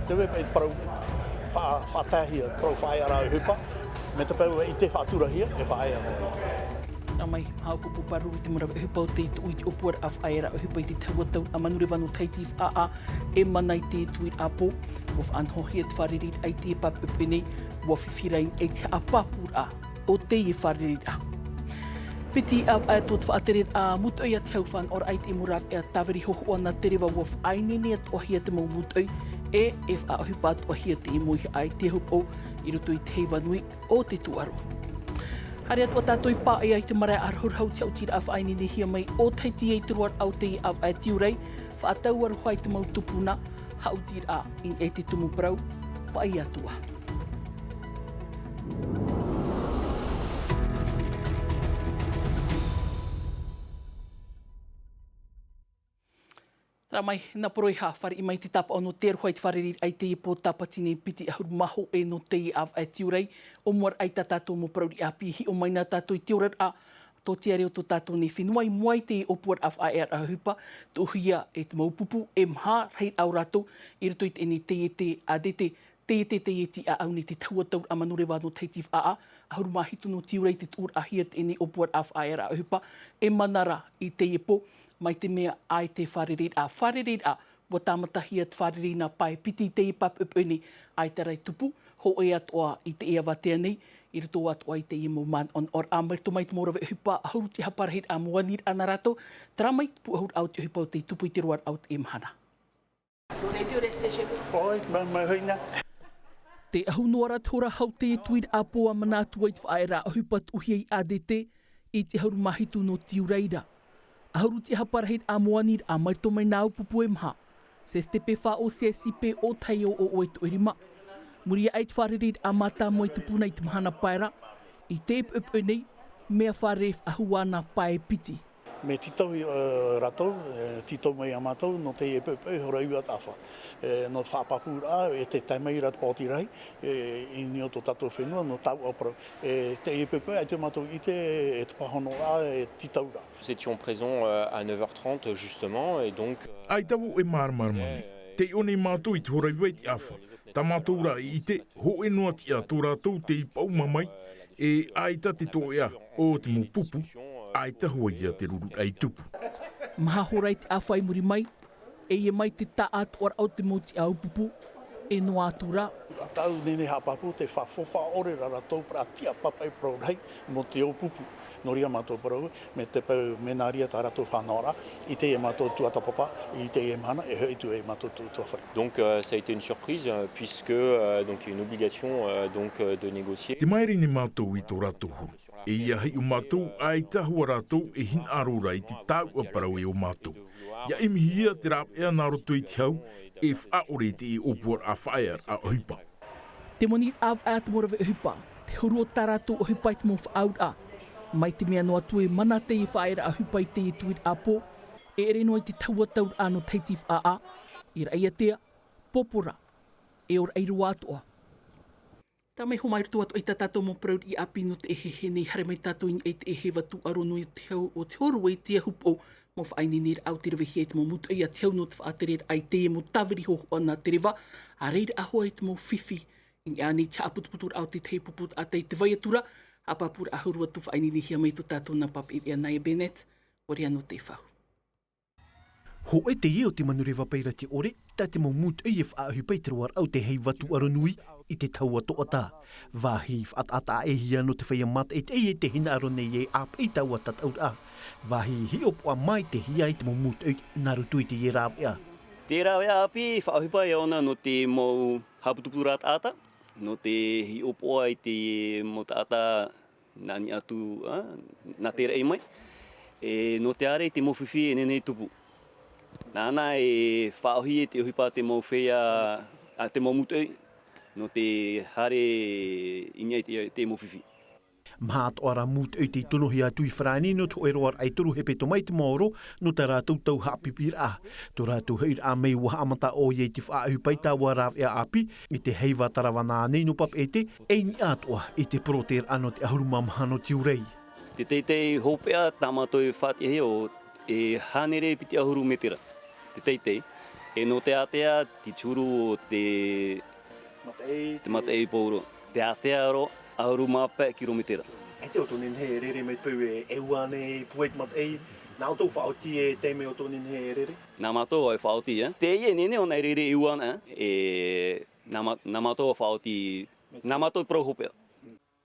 te we pe pro whātahia, pro whaiara hupa, me te pau i te whāturahia e whaia hoi. Nā mai, haupupu paru i te mura hupa o te tui te opuar a whaera o hupa i te tauatau a manure wanu taitif a e mana i te tui a pō, o whanhohia te wharerit ai te papupene, wa whiwhirain e te apapura o te i wharerit a. Piti au a tot whaateret a mutoi a te hauwhan or ai te muraf e a taweri hoho ana te rewa waf ainene at ohia te mau mutoi e a hupa at ohia te imuhi ai te hupo i ruto i te heiwanui o te tuaro. Hare atua tātou i pā ai te marae arhur hau te au tira a whainene hia mai o taiti ei turuar au te i au a tiurai, whaatau aru hai te mau tupuna, hau tira a in e te tumu brau, pai atua. Tara mai, nā poroi ha whare i mai te tapa o no te aruhai te wharerir ai te i pō tapatine piti ahuru maho e no te i av ai tiurai, o muar ai tā tātou mo prauri a pihi o mai nā tātou i tiurat a tō tia reo tō tātou ne whenuai muai te i opuar av ai a hupa, tō huia e te maupupu e mha rei au rato i ruto i te ene te e te a dete, te e ti a au ni te tauatau a manure wāno teitif a ahuru mahitu no tiurai te tūr ahia te ene opuar av ai a hupa, e manara i te e pō, mai te mea ai te wharerit a. Wharerit a, wa tāmatahia te wharerina pai piti te i papupuni ai te rai tupu, ho e atoa i te ea watea nei, i ruto atoa i te i mo man on or a marito mai te morawe hupa, ahuru te haparahit a moanir ana rato, tara mai pu ahuru au te hupa o te tupu i te ruar au te imhana. Nōrei te ure station. Oi, mai hoina. Te ahu noara tora hau te e tuir a poa manātua i te whaera a hupa tuhiei ADT i te hauru mahitu no tiureira. Ahuru te haparahit a moanir a marito mai nāu pupu e maha. Se stepe wha o CSCP o taio o oetu erima. Muria ai te wharerit a mata mo i tupuna i te mahana paera. I te epu nei, mea wharef ahuana pae piti. Me titau ratou, titau mai a mātou, no te epu hora iwa tāwha. No te whapapura, e te taimai rat pōti rai, i nio tō tātou whenua, no tau apro. Te epu ai te mātou i te pahono a, titau ra. Nous étions présents à 9h30 justement, et donc... Ai tawu e marmarmani, te one mātou i te hora iwa i te awha. Ta mātou ra i te, ho e noa ti a tō rātou te i pau mamai, e ai ta te tō ea o te mo pupu, ai ta hua ia te ruru ai tupu. Maha horai te awhai muri mai, e mai te ta atuar au te moti au pupu, e no atura. Tau nene hapapu te whawhowha ore raratou pra tia papai prorei mo te o pupu. Noria mātou parau, me te pau menaria tā rātou whanora, i te e mātou tuatapapa, i te e mana, e hei tu e mātou tuawhare. Donc ça a été une surprise, puisque donc, il y a une obligation donc, de négocier. Te maere ni mātou i tō rātou huru. E ia hei o mātou ai tahua rātou e hin arora i te tāu a parau e o mātou. Ia imihia te rāp ea nā roto i te hau, e whaore te i opuar a whaer a ohipa. Te moni av a te morawe ohipa, te huru o tā rātou ohipa i te mo whaud a. Mai te mea noa tue mana te i whaera a hupai te i tuir a pō, e ere noa i te tauatau ano teitif a, i raia tea, popora, e ora eiru atoa. Tā mai homai rutu atu i tā tātou mo praud i api no te ehehe nei hare mai tātou in e te ehe watu aro no i te hau o te horu e te hupo mo whainenir au te rewehi e te mo mutu e a te hau no te whaaterer ai te e mo tawiri hoho ana te rewa, a reira ahoa e te mo whiwhi, in ane te aputuputur au te teipuput a te vaiatura, a papura ahuru atu whainene hia mai tō tātou na papi e Naya Bennett, ori anō te whau. Ho e te ieo te manurewa peira te ore, tā te mau mut e whaahu pei te roar au te hei watu aronui i te taua toata. Wahi whaatata e hia no te whaia mata e te hina arone e ap e taua tatau a. Wahi hi opua mai te hia i te mau mut e narutu i te e rāwe a. Te rāwe a api whaahu pei ona no te mau haputupura ata, no te hi opua i te mo taata nani atu na te rei mai. E no te are te mo whiwhi e nenei tupu. Nāna e whaohi e te ohipa te mau whea, te mau mutui, no te hare inia i te mau whiwhi. Mahat ora mut uit te tono hia tui frani no to eroar ai toru hepe to mai te moro no te rātou tau hapipir a. To rātou heir a mei waha amata o ye te whaahu paita wa rāw e api i te heiwa tarawana nei no pap e te eini atoa i te proter ano te ahuruma mahano tiurei. Te teitei hopea tamatoi whātia he o e hanere piti ahuru metera. Te teitei, E no te atea, ti turu te matei pouro. Te atea ro, auru mape kilometera. E te o tonin he rere me pau e uane puet mat e na o tō whaoti e te me o tonin he rere. Nā mātou ai whaoti, Te ie nene o nei rere iuana, nā mātou whaoti, nā mātou prohopea.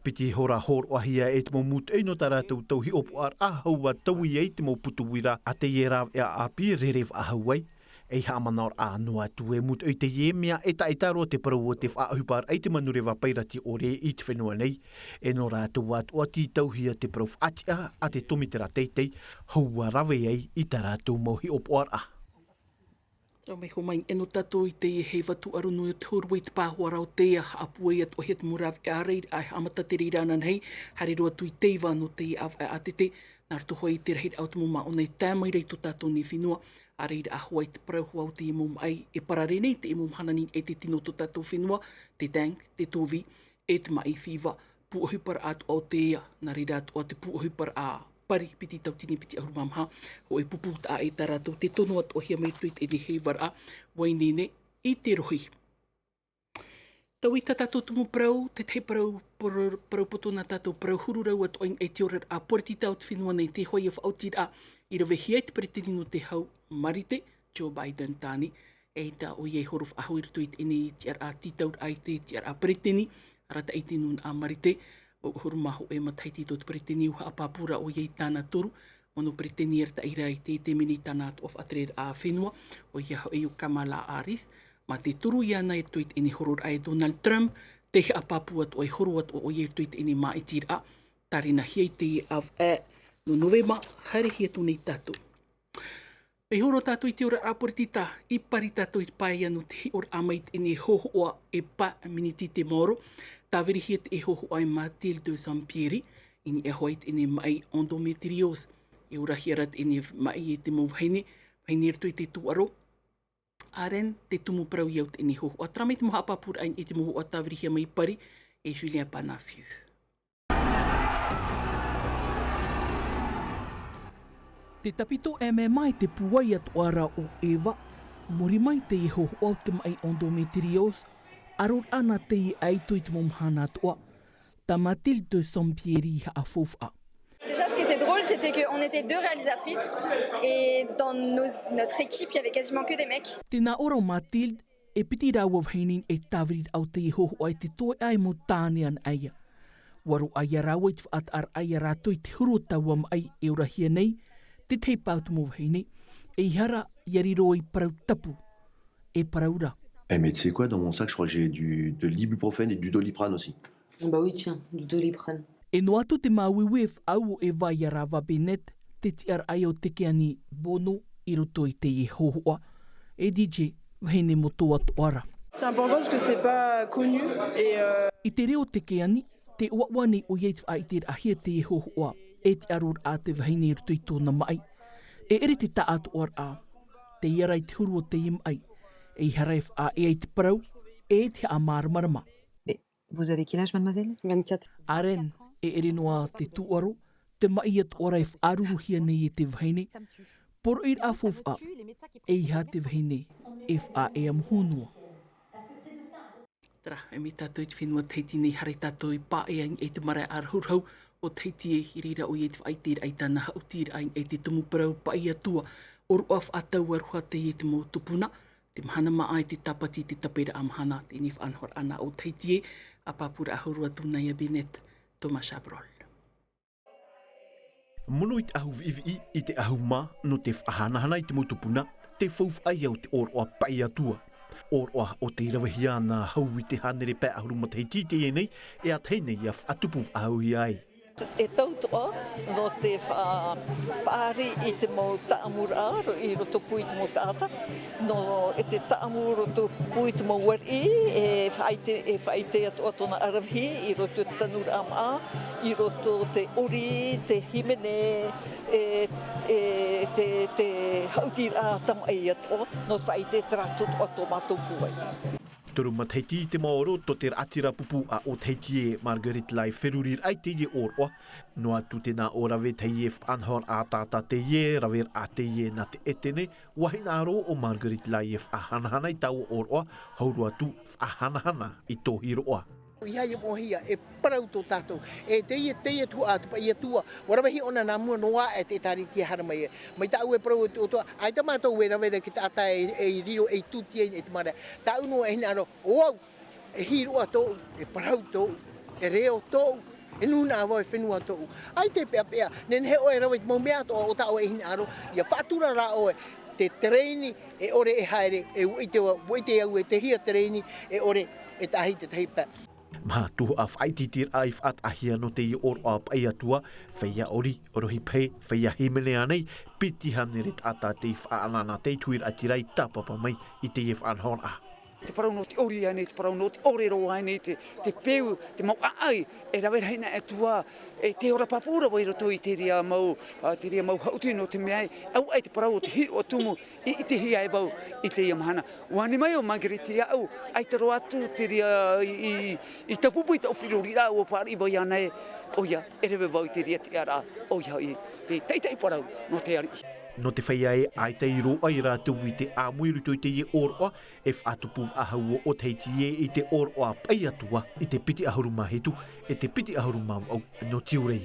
Piti hora hor wahia e te mo mut e no tā rātou tau hi opo ar ahau a tau i e te mo putuwira a te ie rāw e a api rerew ahau ai. E hamana or a noa tu e mut e te ie mea e ta itaro te parau o te whaahupar ai te manurewa pairati o re i te whenua nei. E no rātou atu a ti tauhia te parau whaatia a te tomitera teitei haua rawe ei i tā rātou mauhi opo ar a. Rau mai ho mai eno tato i te he watu arunu i te hurui te pāhuara o te apue at ohiat murav e areir ai amata te reiranan hei hari roa tu i teiva no te av e atete nār to hoi te rahit au te muma o nei tāmai rei to tato ni whenua a reira a huai te parauhu au te imum ai e parare nei te imum hanani e te tino to tato whenua te tang, te tovi e te mai whiwa puohupar atu o te ea nā reira atu o te puohupar a pari piti tau tini piti ahurumamha o e puputa e tarato te tono at ohia mai tuit e ni hei wara wainene i te rohi. Tau i tatato tumu parau, te te parau poto na tato parau hururau at oing e te orar a porti tau te whenua nei te hoi e whaotira a i rawe hiai te paritini no te hau marite, Joe Biden tāni, e ta o iei horof ahuir tuit e ni tiar a titaur ai te tiar a paritini, arata i te nun a marite, o hurumaho e mataiti tot paritini uha a papura o iei tāna toru, mono paritini er ta ira i te mini tāna atu of atrer a whenua, o iaho e u Kamala Harris, ma te turu i ana e tuit e ni horor ai Donald Trump, te he a papua to e horoat o iei tuit e ni maa i tira, tarina hiei te av e no novema, haere hia tūnei tātou. E horo tātou i te ora aporitita, i pari tātou i pai anu te hi ora amait e ni hohoa e pa miniti te moro, tāweri hia te e hohoa e Mathilde de Sampieri, i ni e hoait e ni mai endometriose, e ora hiarat e ni mai e te mauhaine, haine ertu i te tuaro, aren te tumu parau i aut e ni hohoa. Tramai te moha apapura ain e te mohoa tāweri hia mai pari, e Julien Panafiu. Te tapito e me mai te puai atu ara o Eva, mori mai te i hoho au te mai endometriose, aror ana te i aito i te momhana atua, ta Mathilde de Sampieri ha a fofa. Déjà, ce qui était drôle, c'était qu'on était deux réalisatrices et dans notre équipe, il y avait quasiment que des mecs. Tēnā ora o Mathilde, e piti rau av heinin e tāwirit au te i hoho ai te toi ai mo tāne an aia. Waru aia rau i te whaat ar aia rātou i te huru tauam ai e ora hia nei, te te pautu mō heine, e hara yari roi parau tapu, e paraura. Eh mais tu sais quoi, dans mon sac, je crois que j'ai de l'ibuprofène et du doliprane aussi. Bah oui, tiens, du doliprane. E no atu te mauiwe au e vai a rawa benet, te tiar ai o teke ani bono i roto i te e hohoa, e DJ heine mo tō atu ara. C'est important parce que c'est pas connu et I te reo teke ani, te uawani o yeit ai te ahia te e hohoa, e te arur a te wahine i roto i tōna mai. E ere te ta atu or a, te iarai te huru o te im ai, e i haraif a e ai te parau, e te a marmarama. Vous avez quel âge, mademoiselle? 24. Aren, e ere noa te tuaro, te mai at oraif aruruhia nei e te wahine, por ir a fofa, e i ha te wahine, e wha e am honua. Tara, e mi tātou i te whenua teiti nei hare tātou i pā e aing e te mara ar hurhau, o teiti e hi reira o i te whaitir ai tāna hautir aing e te tumu parau pai atua, o ruaf atau aruha te i te mō tupuna, te mahana maa e te tapati te tapera amhana, te nif anhor ana o teiti e, a papura ahurua tūnei a Binet, Thomas Chabrol. Mono i te ahu vivi i te ahu mā no te whahanahana i te motupuna, te whauf ai au te oroa pai atua. Oroa o te irawahia nā hau i te hanere pē ahuruma te titi e nei, e a teinei a whatupu ahu i ai. E tautoa no te whaari i te mo taamura i roto pui te mo taata. No e te taamura roto pui te mo wari e whaite atu atona arawhi i roto tanura ama, i roto te ori, te himene, te hautira tamai atu, no te whaite tratot o tō mātou puai. Turu mataiti te maoro to te atira pupu a o teiti e Margaret Lai Ferurir ai te ye orwa. Noa tu te nā o rawe te ye anhor a tata te ye, rawer a te ye na te etene, wahina aro o Margaret Lai e whahanahana i tau orwa, haurua tu whahanahana i tōhi roa. Ia ia mohia e parau tō tātou e te ia tua atu pa ia tua warawahi ona nā mua noa e te tariti hara mai mai tau e parau o toa ai ta mātou e rawera ki ta ata e riro e tuti e te mara tau no e hina aro o e hiroa tō e parau tō e reo tō e nuna awa e whenua tō ai te pea nen he o e rawa i mau mea tō o tau e hina aro ia whātura rā o e te tereini e ore e haere e uite au e te hia tereini e ore e tahi te tahi pea. Mā tuho a whaititir a i whaat ahia no te i oro a pai atua, whaia ori, orohi pei, whaia himene anei, piti hanere tata te i whaanana te tuir atirai tapapa mai i te i whaanhon a. Te parau no te ori ane, te parau no te ore roa ane, te peu, te mau aai, e rawera heina e tua, e te ora papura wai roto i te ria mau hauti no te meai, au ai te parau o te hiro atumu, i te hia e bau, i te ia mahana. Wani mai o Margareti au, ai te roa atu te ria i tapupu i tau whirori rā o pari wai anei, oia, e rewe wau i te ria te ara, oia i te teitei parau no te ari. No te whaia e ai te iro ai rātou i te āmuiru tui te i oroa e whātupu ahau o teiti e i te oroa pai atua i te piti ahuru mahetu e te piti ahuru mau no tiurai.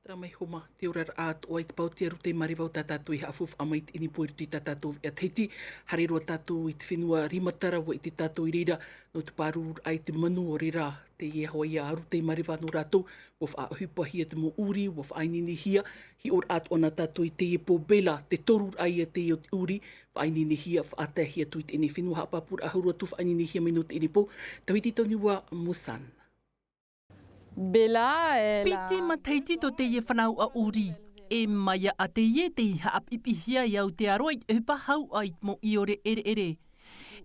Mai homa, te ora atu ai te pautia rute marivau tātātou i hafuf amait ini poerutu i tātātou i teiti. Hare roa tātou i te whenua rimatara wa i te tātou i reira no te pāruru ai te manu o reira te ie hoa ia arute i mariva no rātou wa whaahupa hia te mo uri, wa whaainini hia hi or atu ana tātou i te ie po bela te torur ai te ie o te uri whaainini hia whaata hia tui te ene whenua hapapura ahurua tu whaainini hia mai no te ene po tawiti tauniwa Musan. Piti mataiti to te ie whanau a uri. E maia a te ie te iha apipihia i au te aroa i hupa hau ai mo i ore ere ere.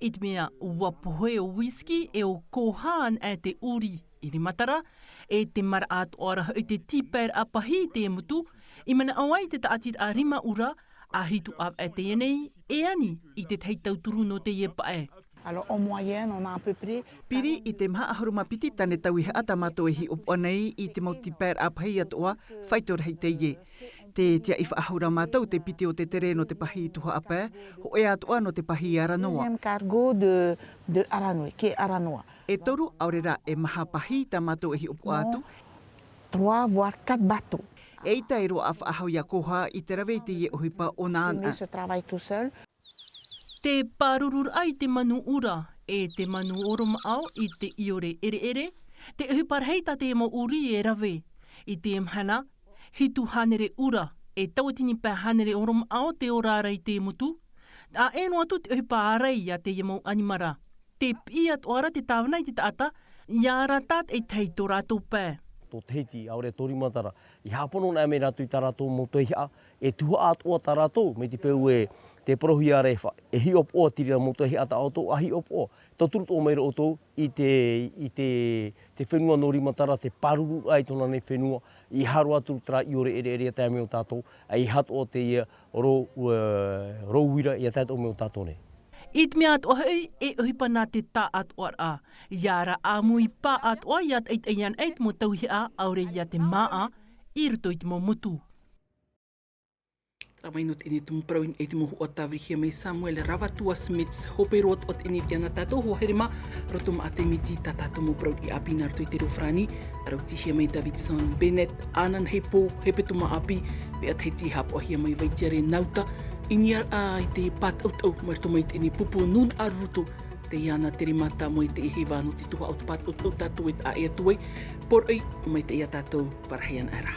I te mea wapohe o whisky e o kohaan e te uri i rimatara, e te mara atu ara i te tiper a pahi te mutu, i mana awai te taatir a rima ura, a hitu av e te enei, e ani i te teitau turu no te ie pae. Alors, en moyenne, on a à peu près... Piri i te maha ahuruma piti tane tau i he atamato e hi upo nei i te mauti pēr a pahi atoa, whaitor hei te ie. Te tia i whaahura mātou te piti o te tere no te pahi tuha apē, ho e atoa no te pahi aranoa. Deuxième cargo de Aranoa, ki e Aranoa. E toru, aurera e maha pahi ta mātou e hi upo atu. 3 voire 4 bateaux. E ita e roa a whaahau ia koha i te rawe te ie ohipa o nāna. Ce travail tout seul. Te pārurur ai te manu ura, e te manu oroma au i te iore ere ere, te uhiparheita te mo uri e rawe. I te mhana, hitu hanere ura, e tawatini pā hanere oroma au te orara i te mutu. A eno atu te uhiparei a te mo animara. Te piat ora te tāwana i te taata, iara tat e teito rātou pā. Tō teiti aure torimatara, i hapono nā me rātou i tā rātou mo toihia, e tuha atoa tā rātou, me te peu e te porohi a rewha, e hi op o tiri mo tohi ata auto, a hi op o. Tō turu tō meira o tō i te whenua no rimatara, te paruru ai tōna nei whenua, i haru atu tra i ore ere ere tā meo tātou, a i hatu o te ia rouira i a tātou meo tātou nei. I te mea atoa hei, e uhipa nā te tā atoa a. Iara āmui pā atoa i at eit eian eit mo tauhi a, aure i a te maa, i ruto i te mo mutu. Ramai no te ene tumu parauin e te mohu o tāwrihia mai Samuel Ravatua Smits. Hope rot o te ene te ana tātou ho herema. Rotum a te miti tā tātou mo parau i api nā rato i te rofrani. Rautihia mai Davidson Bennett, Anan Hepo, Hepetuma api. Pe at heti hapo ahia mai vaitiare nauta. Iniar a i te pat out marto mai te ene pupu nun aruto. Te iana te rimata mo i te ehewa no te tuha o te pat out tātou e tā ea tuai. Por ei, mai te ia tātou parahian ara.